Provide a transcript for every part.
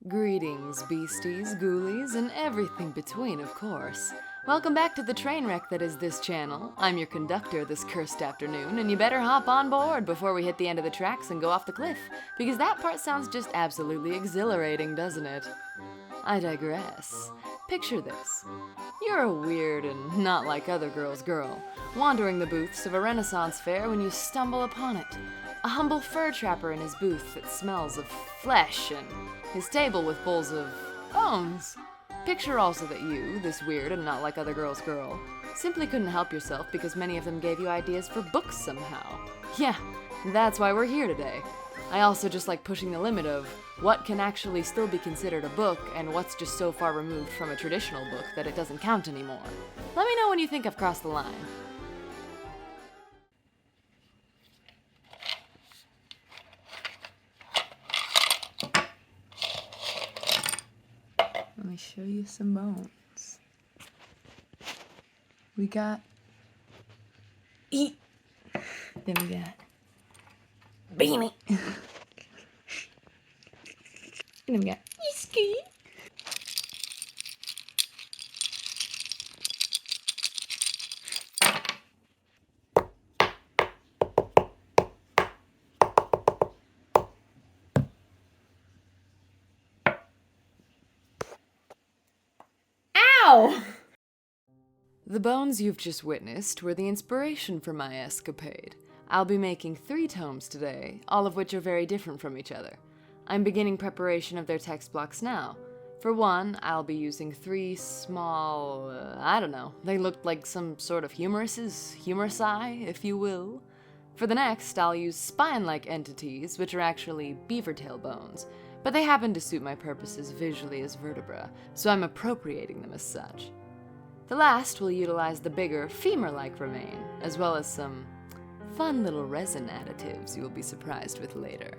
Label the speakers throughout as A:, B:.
A: Greetings, beasties, ghoulies, and everything between, of course. Welcome back to the train wreck that is this channel. I'm your conductor this cursed afternoon, and you better hop on board before we hit the end of the tracks and go off the cliff, because that part sounds just absolutely exhilarating, doesn't it? I digress. Picture this. You're a weird and not like other girls girl, wandering the booths of a Renaissance fair when you stumble upon it. A humble fur trapper in his booth that smells of flesh, and his table with bowls of bones. Picture also that you, this weird and not like other girls girl, simply couldn't help yourself because many of them gave you ideas for books somehow. Yeah, that's why we're here today. I also just like pushing the limit of what can actually still be considered a book and what's just so far removed from a traditional book that it doesn't count anymore. Let me know when you think I've crossed the line. Let me show you some bones. We got Eat. Then we got Beanie. And then we got Ski. Ow! The bones you've just witnessed were the inspiration for my escapade. I'll be making 3 tomes today, all of which are very different from each other. I'm beginning preparation of their text blocks now. For one, I'll be using 3 small, I don't know, they looked like some sort of 𝑬𝒕𝒔𝒚, if you will. For the next, I'll use spine-like entities, which are actually beaver tail bones, but they happen to suit my purposes visually as vertebra, so I'm appropriating them as such. The last will utilize the bigger femur-like remain, as well as some fun little resin additives you will be surprised with later.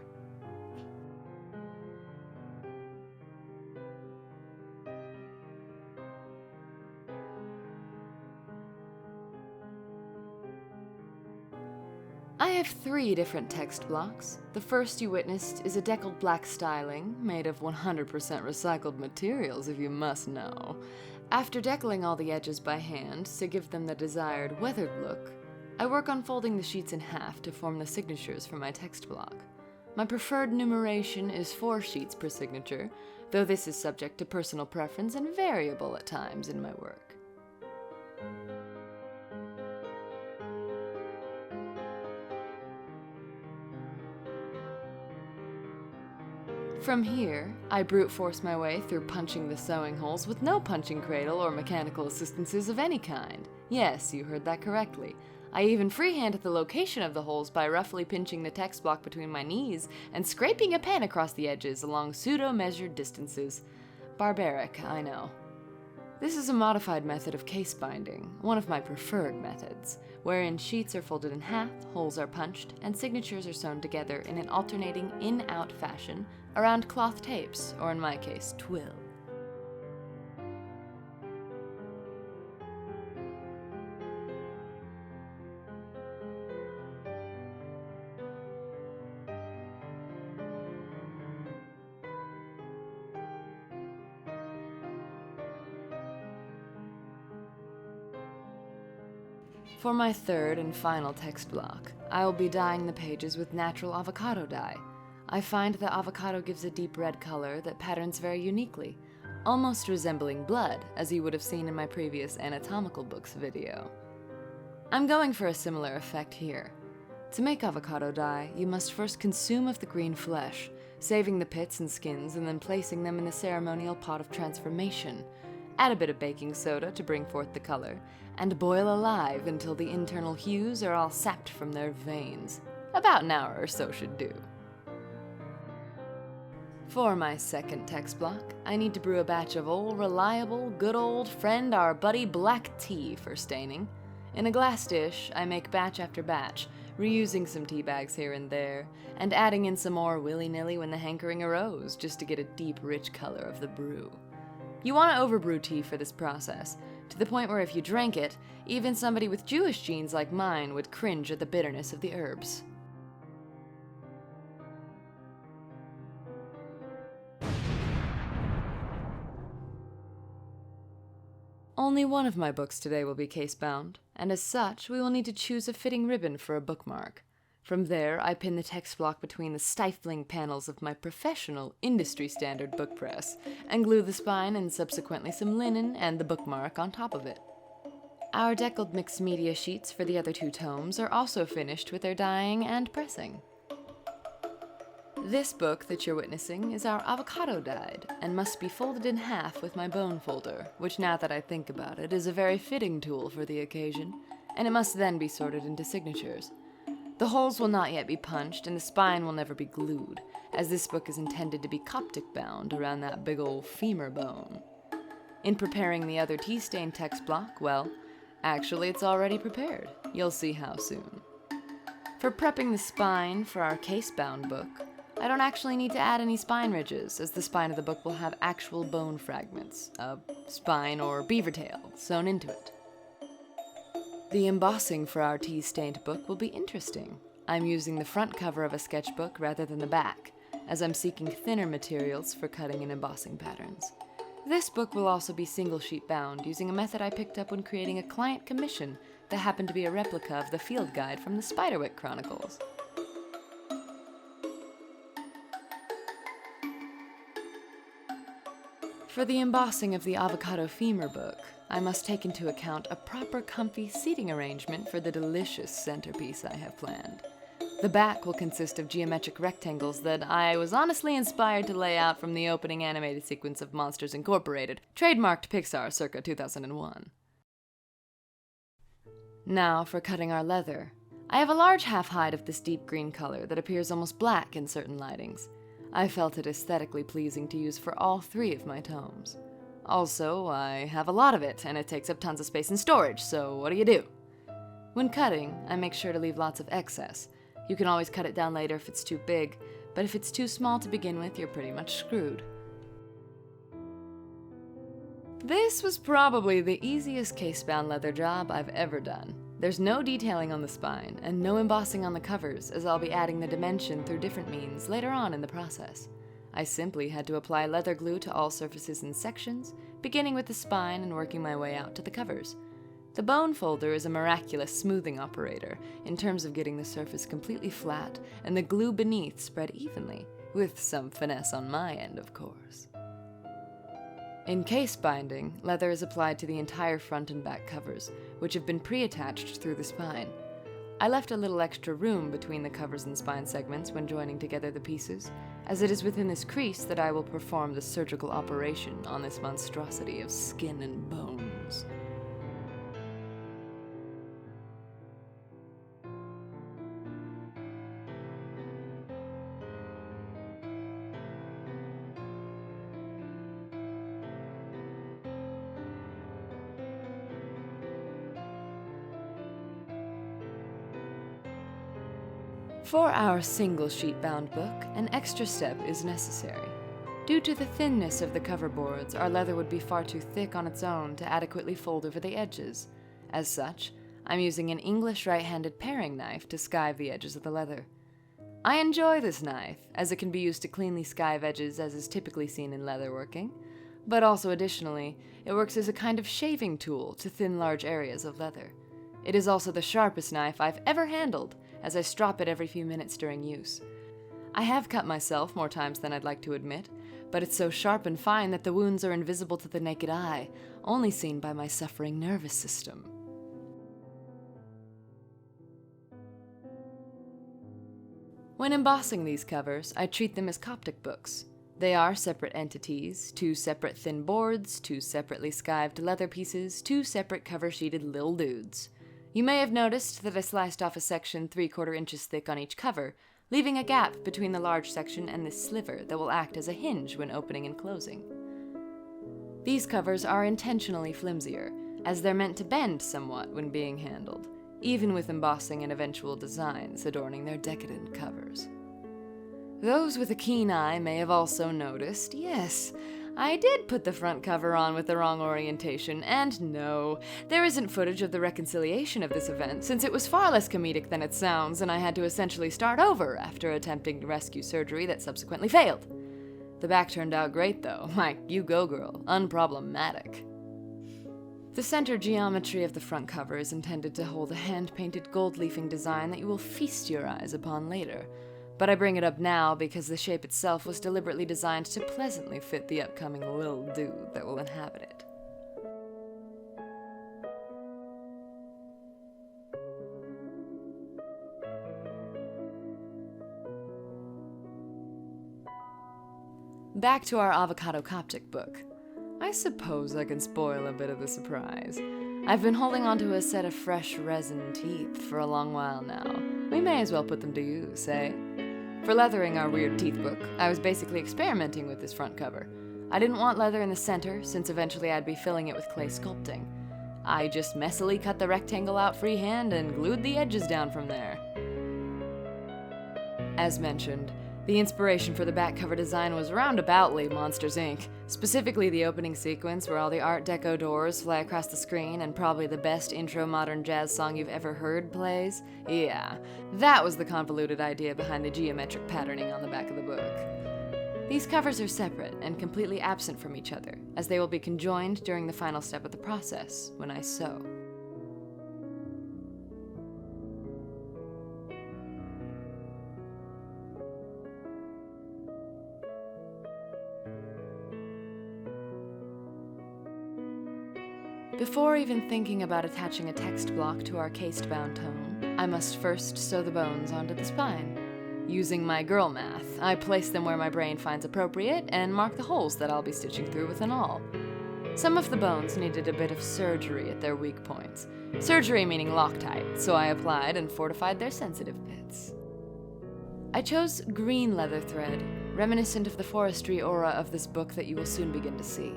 A: I have 3 different text blocks. The first you witnessed is a deckled black styling, made of 100% recycled materials, if you must know. After deckling all the edges by hand to give them the desired weathered look, I work on folding the sheets in half to form the signatures for my text block. My preferred numeration is 4 sheets per signature, though this is subject to personal preference and variable at times in my work. From here, I brute force my way through punching the sewing holes with no punching cradle or mechanical assistances of any kind. Yes, you heard that correctly. I even freehanded the location of the holes by roughly pinching the text block between my knees and scraping a pen across the edges along pseudo-measured distances. Barbaric, I know. This is a modified method of case binding, one of my preferred methods, wherein sheets are folded in half, holes are punched, and signatures are sewn together in an alternating in-out fashion around cloth tapes, or in my case, twill. For my third and final text block, I will be dyeing the pages with natural avocado dye. I find that avocado gives a deep red color that patterns very uniquely, almost resembling blood, as you would have seen in my previous anatomical books video. I'm going for a similar effect here. To make avocado dye, you must first consume of the green flesh, saving the pits and skins and then placing them in the ceremonial pot of transformation. Add a bit of baking soda to bring forth the color, and boil alive until the internal hues are all sapped from their veins. About an hour or so should do. For my second text block, I need to brew a batch of old, reliable, good old friend, our buddy black tea for staining. In a glass dish, I make batch after batch, reusing some tea bags here and there, and adding in some more willy-nilly when the hankering arose, just to get a deep, rich color of the brew. You want to overbrew tea for this process, to the point where if you drank it, even somebody with Jewish genes like mine would cringe at the bitterness of the herbs. Only one of my books today will be case-bound, and as such, we will need to choose a fitting ribbon for a bookmark. From there, I pin the text block between the stifling panels of my professional, industry-standard book press, and glue the spine and subsequently some linen and the bookmark on top of it. Our deckled mixed media sheets for the other 2 tomes are also finished with their dyeing and pressing. This book that you're witnessing is our avocado dyed, and must be folded in half with my bone folder, which now that I think about it, is a very fitting tool for the occasion, and it must then be sorted into signatures. The holes will not yet be punched, and the spine will never be glued, as this book is intended to be coptic bound around that big ol' femur bone. In preparing the other tea-stained text block, well, actually it's already prepared. You'll see how soon. For prepping the spine for our case-bound book, I don't actually need to add any spine ridges, as the spine of the book will have actual bone fragments, a spine or beaver tail, sewn into it. The embossing for our tea-stained book will be interesting. I'm using the front cover of a sketchbook rather than the back, as I'm seeking thinner materials for cutting and embossing patterns. This book will also be single-sheet bound, using a method I picked up when creating a client commission that happened to be a replica of the field guide from the Spiderwick Chronicles. For the embossing of the avocado femur book, I must take into account a proper comfy seating arrangement for the delicious centerpiece I have planned. The back will consist of geometric rectangles that I was honestly inspired to lay out from the opening animated sequence of Monsters Incorporated, trademarked Pixar circa 2001. Now for cutting our leather. I have a large half-hide of this deep green color that appears almost black in certain lightings. I felt it aesthetically pleasing to use for all 3 of my tomes. Also, I have a lot of it, and it takes up tons of space in storage, so what do? When cutting, I make sure to leave lots of excess. You can always cut it down later if it's too big, but if it's too small to begin with, you're pretty much screwed. This was probably the easiest case-bound leather job I've ever done. There's no detailing on the spine, and no embossing on the covers, as I'll be adding the dimension through different means later on in the process. I simply had to apply leather glue to all surfaces in sections, beginning with the spine and working my way out to the covers. The bone folder is a miraculous smoothing operator in terms of getting the surface completely flat and the glue beneath spread evenly, with some finesse on my end, of course. In case binding, leather is applied to the entire front and back covers, which have been pre-attached through the spine. I left a little extra room between the covers and spine segments when joining together the pieces, as it is within this crease that I will perform the surgical operation on this monstrosity of skin and bones. For our single-sheet bound book, an extra step is necessary. Due to the thinness of the cover boards, our leather would be far too thick on its own to adequately fold over the edges. As such, I'm using an English right-handed paring knife to skive the edges of the leather. I enjoy this knife, as it can be used to cleanly skive edges as is typically seen in leatherworking, but also additionally, it works as a kind of shaving tool to thin large areas of leather. It is also the sharpest knife I've ever handled, as I strop it every few minutes during use. I have cut myself more times than I'd like to admit, but it's so sharp and fine that the wounds are invisible to the naked eye, only seen by my suffering nervous system. When embossing these covers, I treat them as coptic books. They are separate entities, 2 separate thin boards, 2 separately skived leather pieces, 2 separate cover-sheeted lil dudes. You may have noticed that I sliced off a section 3/4 inches thick on each cover, leaving a gap between the large section and this sliver that will act as a hinge when opening and closing. These covers are intentionally flimsier, as they're meant to bend somewhat when being handled, even with embossing and eventual designs adorning their decadent covers. Those with a keen eye may have also noticed, yes, I did put the front cover on with the wrong orientation, and no, there isn't footage of the reconciliation of this event, since it was far less comedic than it sounds, and I had to essentially start over after attempting rescue surgery that subsequently failed. The back turned out great though, like, you go girl, unproblematic. The center geometry of the front cover is intended to hold a hand-painted gold-leafing design that you will feast your eyes upon later, but I bring it up now because the shape itself was deliberately designed to pleasantly fit the upcoming little dude that will inhabit it. Back to our avocado coptic book. I suppose I can spoil a bit of the surprise. I've been holding onto a set of fresh resin teeth for a long while now. We may as well put them to use, eh? For leathering our weird teeth book, I was basically experimenting with this front cover. I didn't want leather in the center, since eventually I'd be filling it with clay sculpting. I just messily cut the rectangle out freehand and glued the edges down from there. As mentioned, the inspiration for the back cover design was roundaboutly Monsters, Inc., specifically the opening sequence where all the Art Deco doors fly across the screen and probably the best intro modern jazz song you've ever heard plays. Yeah, that was the convoluted idea behind the geometric patterning on the back of the book. These covers are separate and completely absent from each other, as they will be conjoined during the final step of the process, when I sew. Before even thinking about attaching a text block to our cased-bound tome, I must first sew the bones onto the spine. Using my girl math, I place them where my brain finds appropriate and mark the holes that I'll be stitching through with an awl. Some of the bones needed a bit of surgery at their weak points. Surgery meaning Loctite, so I applied and fortified their sensitive bits. I chose green leather thread, reminiscent of the forestry aura of this book that you will soon begin to see.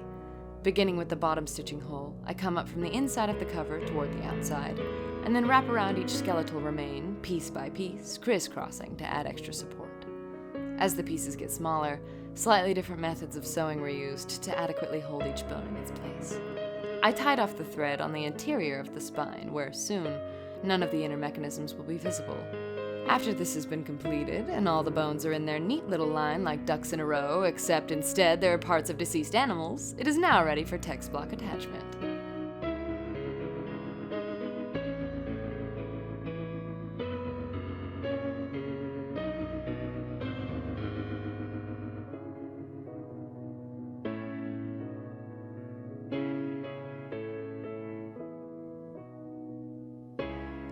A: Beginning with the bottom stitching hole, I come up from the inside of the cover toward the outside, and then wrap around each skeletal remain, piece by piece, crisscrossing to add extra support. As the pieces get smaller, slightly different methods of sewing were used to adequately hold each bone in its place. I tied off the thread on the interior of the spine, where soon, none of the inner mechanisms will be visible. After this has been completed, and all the bones are in their neat little line like ducks in a row, except instead there are parts of deceased animals, it is now ready for text block attachment.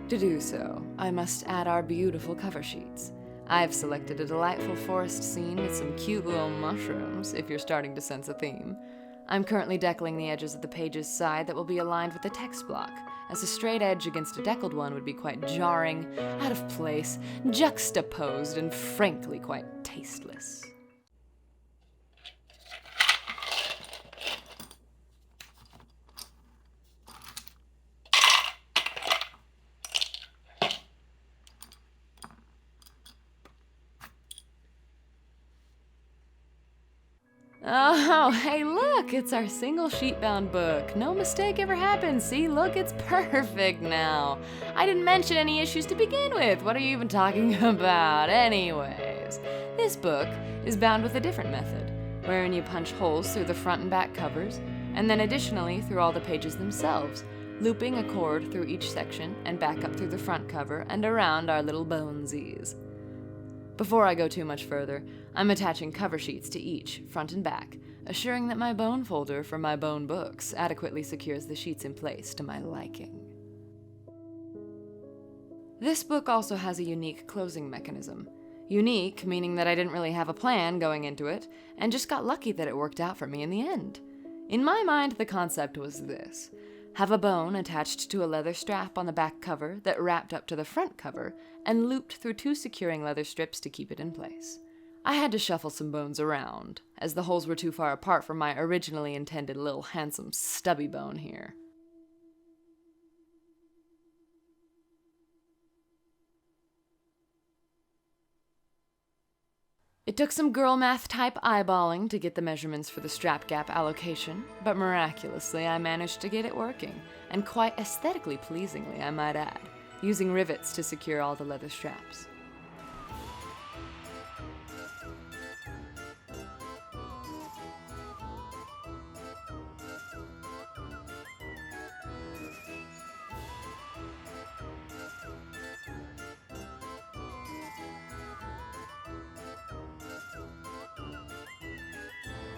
A: To do so, I must add our beautiful cover sheets. I've selected a delightful forest scene with some cute little mushrooms, if you're starting to sense a theme. I'm currently decaling the edges of the page's side that will be aligned with the text block, as a straight edge against a deckled one would be quite jarring, out of place, juxtaposed, and frankly quite tasteless. Oh, hey look, it's our single sheet-bound book. No mistake ever happened. See, look, it's perfect now. I didn't mention any issues to begin with. What are you even talking about? Anyways, this book is bound with a different method, wherein you punch holes through the front and back covers, and then additionally through all the pages themselves, looping a cord through each section and back up through the front cover and around our little bonesies. Before I go too much further, I'm attaching cover sheets to each, front and back, assuring that my bone folder for my bone books adequately secures the sheets in place to my liking. This book also has a unique closing mechanism. Unique, meaning that I didn't really have a plan going into it, and just got lucky that it worked out for me in the end. In my mind, the concept was this: have a bone attached to a leather strap on the back cover that wrapped up to the front cover and looped through two securing leather strips to keep it in place. I had to shuffle some bones around, as the holes were too far apart from my originally intended little handsome stubby bone here. It took some girl math type eyeballing to get the measurements for the strap gap allocation, but miraculously I managed to get it working, and quite aesthetically pleasingly, I might add, using rivets to secure all the leather straps.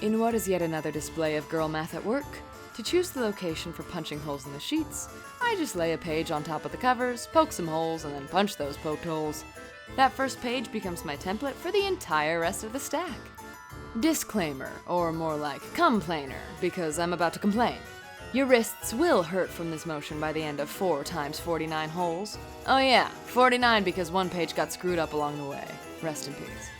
A: In what is yet another display of girl math at work, to choose the location for punching holes in the sheets, I just lay a page on top of the covers, poke some holes, and then punch those poked holes. That first page becomes my template for the entire rest of the stack. Disclaimer, or more like complainer, because I'm about to complain. Your wrists will hurt from this motion by the end of 4 times 49 holes. Oh yeah, 49 because one page got screwed up along the way. Rest in peace.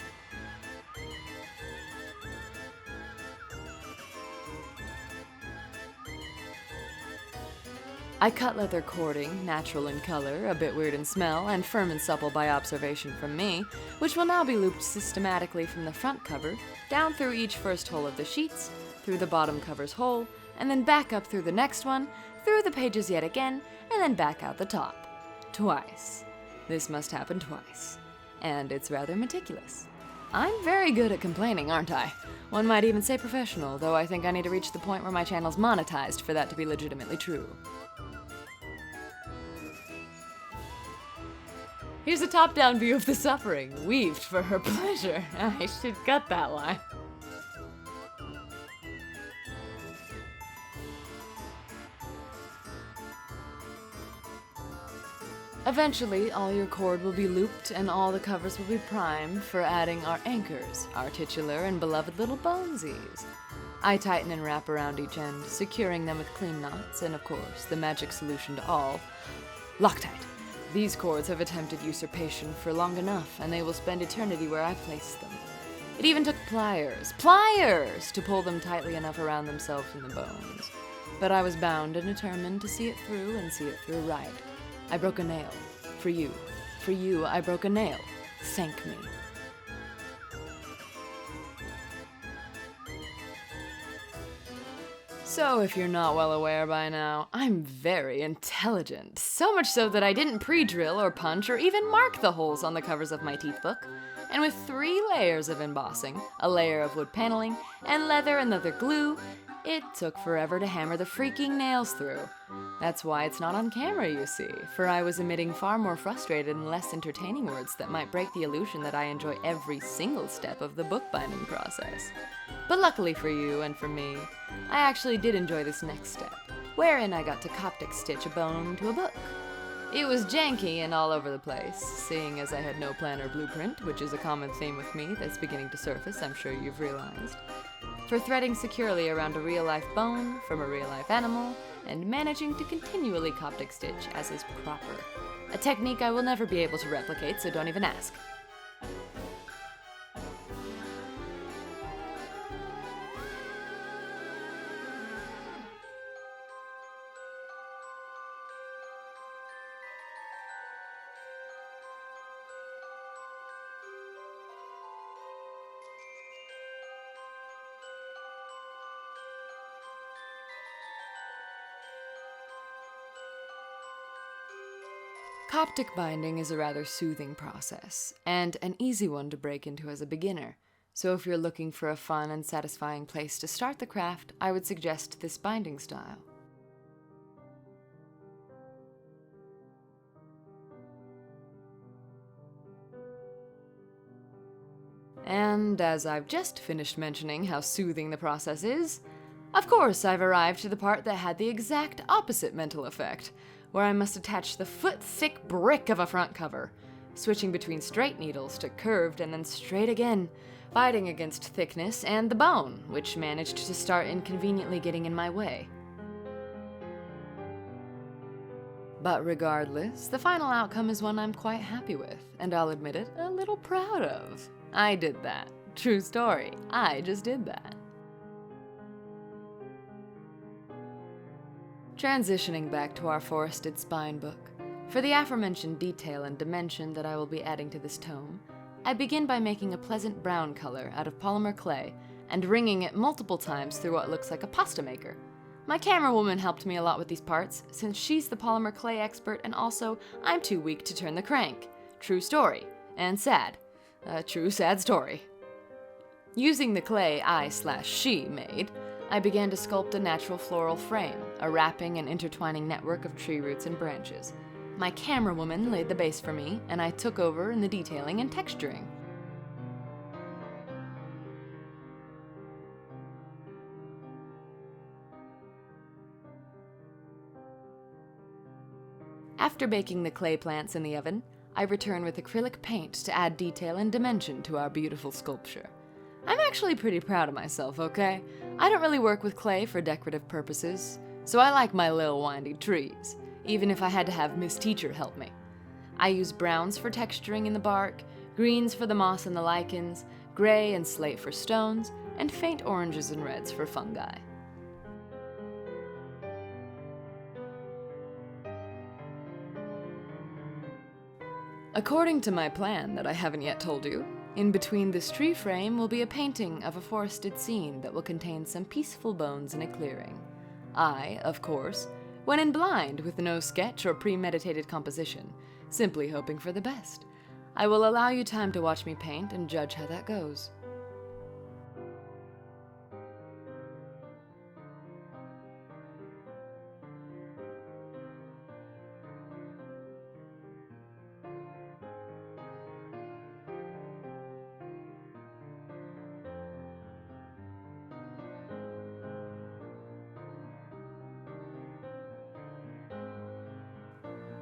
A: I cut leather cording, natural in color, a bit weird in smell, and firm and supple by observation from me, which will now be looped systematically from the front cover, down through each first hole of the sheets, through the bottom cover's hole, and then back up through the next one, through the pages yet again, and then back out the top. Twice. This must happen twice. And it's rather meticulous. I'm very good at complaining, aren't I? One might even say professional, though I think I need to reach the point where my channel's monetized for that to be legitimately true. Here's a top-down view of the suffering, weaved for her pleasure. I should cut that line. Eventually, all your cord will be looped and all the covers will be primed for adding our anchors, our titular and beloved little bonesies. I tighten and wrap around each end, securing them with clean knots and, of course, the magic solution to all, Loctite. These cords have attempted usurpation for long enough, and they will spend eternity where I placed them. It even took pliers, to pull them tightly enough around themselves and the bones. But I was bound and determined to see it through and see it through right. I broke a nail. For you. For you, I broke a nail. Thank me. So, if you're not well aware by now, I'm very intelligent. So much so that I didn't pre-drill or punch or even mark the holes on the covers of my teeth book. And with 3 layers of embossing, a layer of wood paneling, and leather and leather glue, it took forever to hammer the freaking nails through. That's why it's not on camera, you see, for I was emitting far more frustrated and less entertaining words that might break the illusion that I enjoy every single step of the bookbinding process. But luckily for you and for me, I actually did enjoy this next step, wherein I got to coptic stitch a bone to a book. It was janky and all over the place, seeing as I had no plan or blueprint, which is a common theme with me that's beginning to surface, I'm sure you've realized. For threading securely around a real-life bone from a real-life animal, and managing to continually coptic stitch as is proper. A technique I will never be able to replicate, so don't even ask. Coptic binding is a rather soothing process, and an easy one to break into as a beginner. So if you're looking for a fun and satisfying place to start the craft, I would suggest this binding style. And as I've just finished mentioning how soothing the process is, of course I've arrived to the part that had the exact opposite mental effect, where I must attach the foot-thick brick of a front cover, switching between straight needles to curved and then straight again, fighting against thickness and the bone, which managed to start inconveniently getting in my way. But regardless, the final outcome is one I'm quite happy with, and I'll admit it, a little proud of. I did that. True story. I just did that. Transitioning back to our forested spine book. For the aforementioned detail and dimension that I will be adding to this tome, I begin by making a pleasant brown color out of polymer clay and wringing it multiple times through what looks like a pasta maker. My camera woman helped me a lot with these parts, since she's the polymer clay expert and also I'm too weak to turn the crank. True story. And sad. A true sad story. Using the clay I/she made, I began to sculpt a natural floral frame, a wrapping and intertwining network of tree roots and branches. My camera woman laid the base for me, and I took over in the detailing and texturing. After baking the clay plants in the oven, I return with acrylic paint to add detail and dimension to our beautiful sculpture. I'm actually pretty proud of myself, okay? I don't really work with clay for decorative purposes, so I like my little windy trees, even if I had to have Miss Teacher help me. I use browns for texturing in the bark, greens for the moss and the lichens, gray and slate for stones, and faint oranges and reds for fungi. According to my plan that I haven't yet told you, in between this tree frame will be a painting of a forested scene that will contain some peaceful bones in a clearing. I, of course, went in blind with no sketch or premeditated composition, simply hoping for the best. I will allow you time to watch me paint and judge how that goes.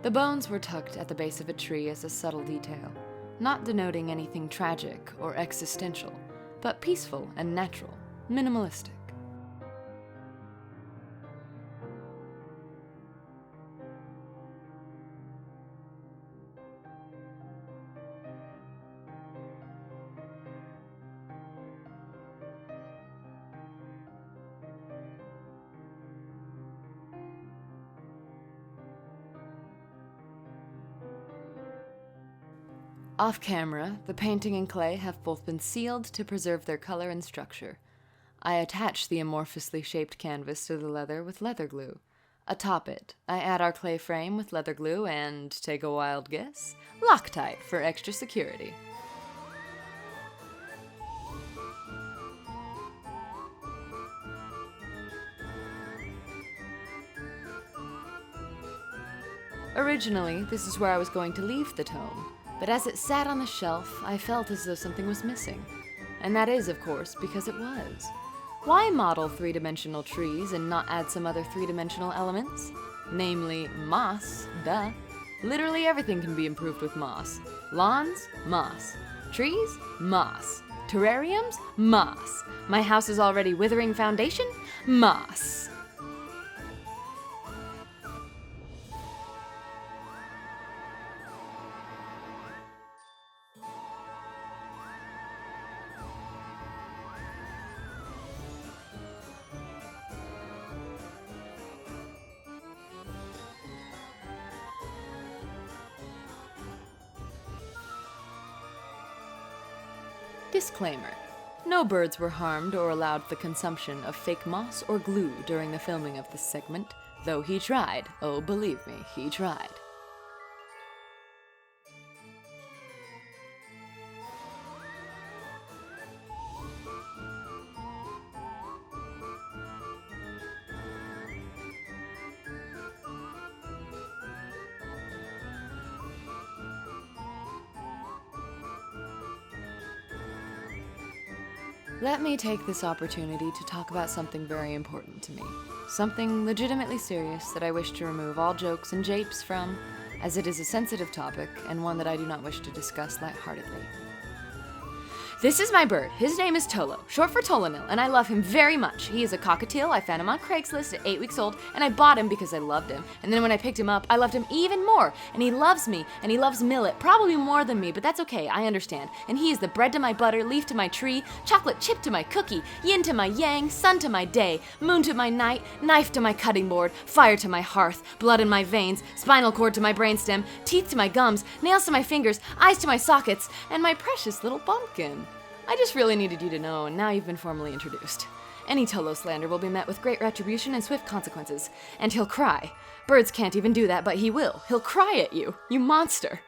A: The bones were tucked at the base of a tree as a subtle detail, not denoting anything tragic or existential, but peaceful and natural, minimalistic. Off camera, the painting and clay have both been sealed to preserve their color and structure. I attach the amorphously shaped canvas to the leather with leather glue. Atop it, I add our clay frame with leather glue and, take a wild guess, Loctite for extra security. Originally, this is where I was going to leave the tome. But as it sat on the shelf, I felt as though something was missing. And that is, of course, because it was. Why model three-dimensional trees and not add some other three-dimensional elements? Namely, moss, duh. Literally everything can be improved with moss. Lawns? Moss. Trees? Moss. Terrariums? Moss. My house is already withering foundation? Moss. Disclaimer. No birds were harmed or allowed the consumption of fake moss or glue during the filming of this segment, though he tried. Oh, believe me, he tried. Let me take this opportunity to talk about something very important to me. Something legitimately serious that I wish to remove all jokes and japes from, as it is a sensitive topic and one that I do not wish to discuss lightheartedly. This is my bird. His name is Tolo, short for Tolonil, and I love him very much. He is a cockatiel. I found him on Craigslist at 8 weeks old, and I bought him because I loved him. And then when I picked him up, I loved him even more. And he loves me, and he loves millet, probably more than me, but that's okay, I understand. And he is the bread to my butter, leaf to my tree, chocolate chip to my cookie, yin to my yang, sun to my day, moon to my night, knife to my cutting board, fire to my hearth, blood in my veins, spinal cord to my brainstem, teeth to my gums, nails to my fingers, eyes to my sockets, and my precious little bumpkin. I just really needed you to know, and now you've been formally introduced. Any Tolo slander will be met with great retribution and swift consequences. And he'll cry. Birds can't even do that, but he will. He'll cry at you, you monster.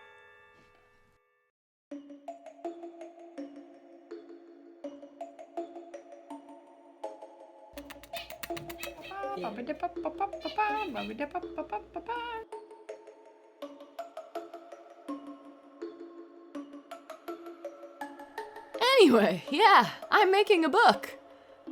A: Anyway, yeah, I'm making a book.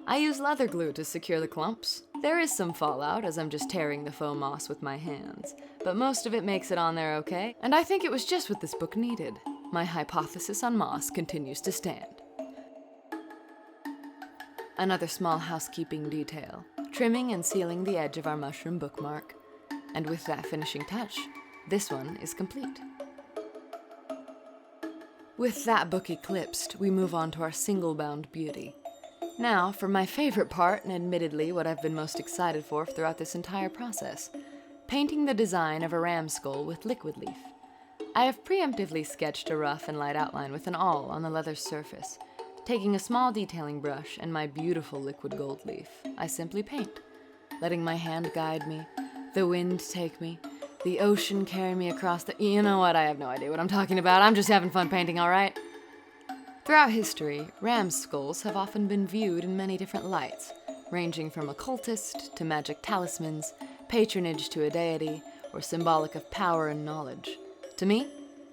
A: I use leather glue to secure the clumps. There is some fallout as I'm just tearing the faux moss with my hands, but most of it makes it on there okay, and I think it was just what this book needed. My hypothesis on moss continues to stand. Another small housekeeping detail, trimming and sealing the edge of our mushroom bookmark. And with that finishing touch, this one is complete. With that book eclipsed, we move on to our single-bound beauty. Now, for my favorite part, and admittedly what I've been most excited for throughout this entire process, painting the design of a ram skull with liquid leaf. I have preemptively sketched a rough and light outline with an awl on the leather surface. Taking a small detailing brush and my beautiful liquid gold leaf, I simply paint, letting my hand guide me, the wind take me, the ocean carry me across the... You know what, I have no idea what I'm talking about. I'm just having fun painting, all right? Throughout history, ram skulls have often been viewed in many different lights, ranging from occultist to magic talismans, patronage to a deity, or symbolic of power and knowledge. To me,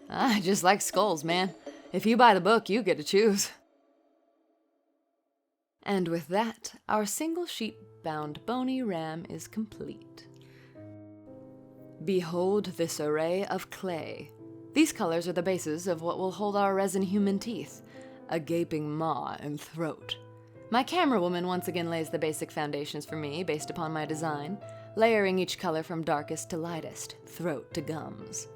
A: I just like skulls, man. If you buy the book, you get to choose. And with that, our single-sheet-bound bony ram is complete. Behold this array of clay. These colors are the bases of what will hold our resin human teeth, a gaping maw and throat. My camera woman once again lays the basic foundations for me based upon my design, layering each color from darkest to lightest, throat to gums.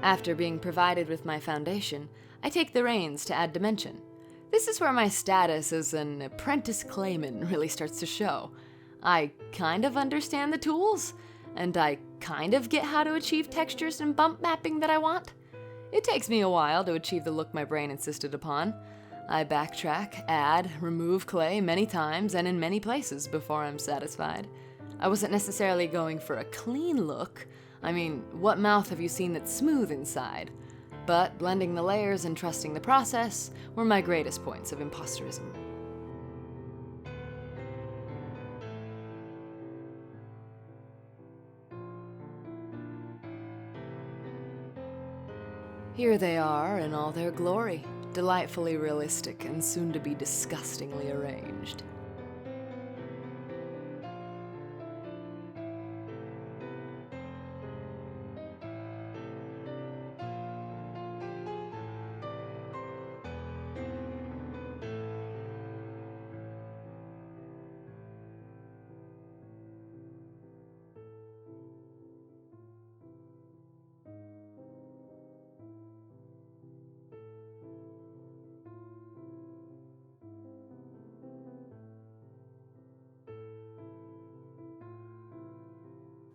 A: After being provided with my foundation, I take the reins to add dimension. This is where my status as an apprentice clayman really starts to show. I kind of understand the tools, and I kind of get how to achieve textures and bump mapping that I want. It takes me a while to achieve the look my brain insisted upon. I backtrack, add, remove clay many times and in many places before I'm satisfied. I wasn't necessarily going for a clean look. I mean, what mouth have you seen that's smooth inside? But blending the layers and trusting the process were my greatest points of imposterism. Here they are in all their glory, delightfully realistic and soon to be disgustingly arranged.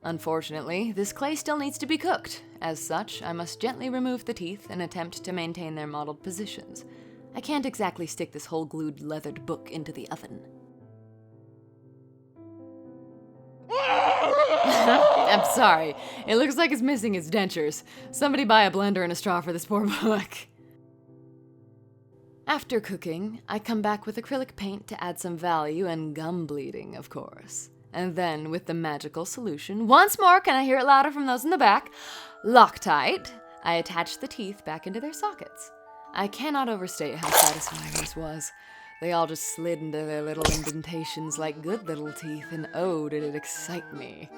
A: Unfortunately, this clay still needs to be cooked. As such, I must gently remove the teeth and attempt to maintain their modeled positions. I can't exactly stick this whole glued leathered book into the oven. I'm sorry, it looks like it's missing its dentures. Somebody buy a blender and a straw for this poor book. After cooking, I come back with acrylic paint to add some value and gum bleeding, of course. And then, with the magical solution, once more, can I hear it louder from those in the back? Loctite, I attach the teeth back into their sockets. I cannot overstate how satisfying this was. They all just slid into their little indentations like good little teeth, and oh, did it excite me.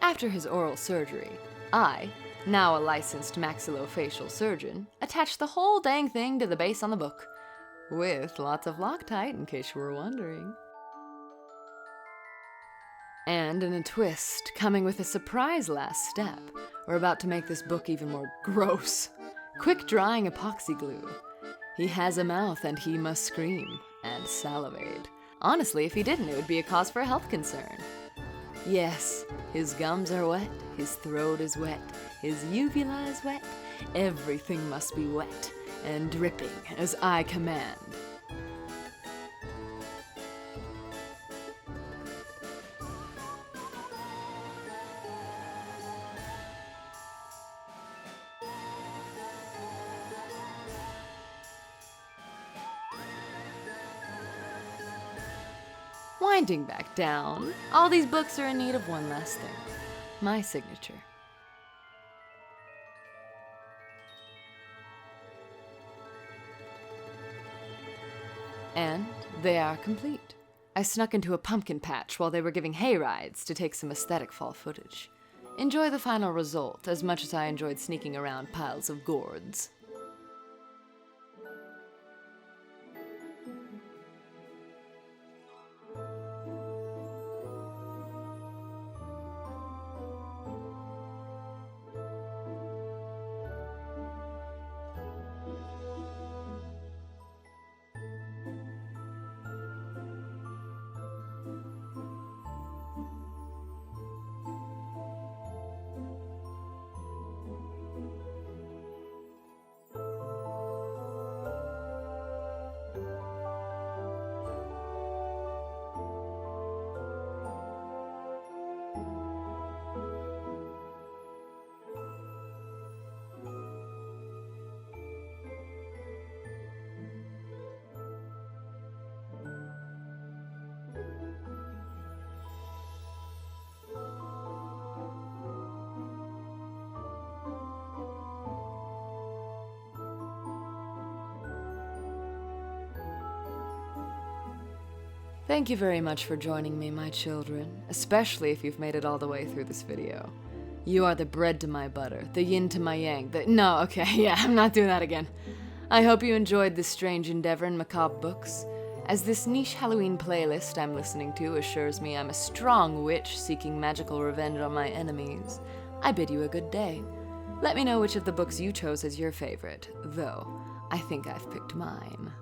A: After his oral surgery, I, now a licensed maxillofacial surgeon, attached the whole dang thing to the base on the book, with lots of Loctite, in case you were wondering. And in a twist, coming with a surprise last step, we're about to make this book even more gross. Quick drying epoxy glue. He has a mouth and he must scream and salivate. Honestly, if he didn't, it would be a cause for a health concern. Yes, his gums are wet, his throat is wet, his uvula is wet, everything must be wet and dripping as I command. Winding back down, all these books are in need of one last thing. My signature. And they are complete. I snuck into a pumpkin patch while they were giving hay rides to take some aesthetic fall footage. Enjoy the final result as much as I enjoyed sneaking around piles of gourds. Thank you very much for joining me, my children, especially if you've made it all the way through this video. You are the bread to my butter, the yin to my yang, no, okay, yeah, I'm not doing that again. I hope you enjoyed this strange endeavor in macabre books. As this niche Halloween playlist I'm listening to assures me I'm a strong witch seeking magical revenge on my enemies, I bid you a good day. Let me know which of the books you chose as your favorite, though I think I've picked mine.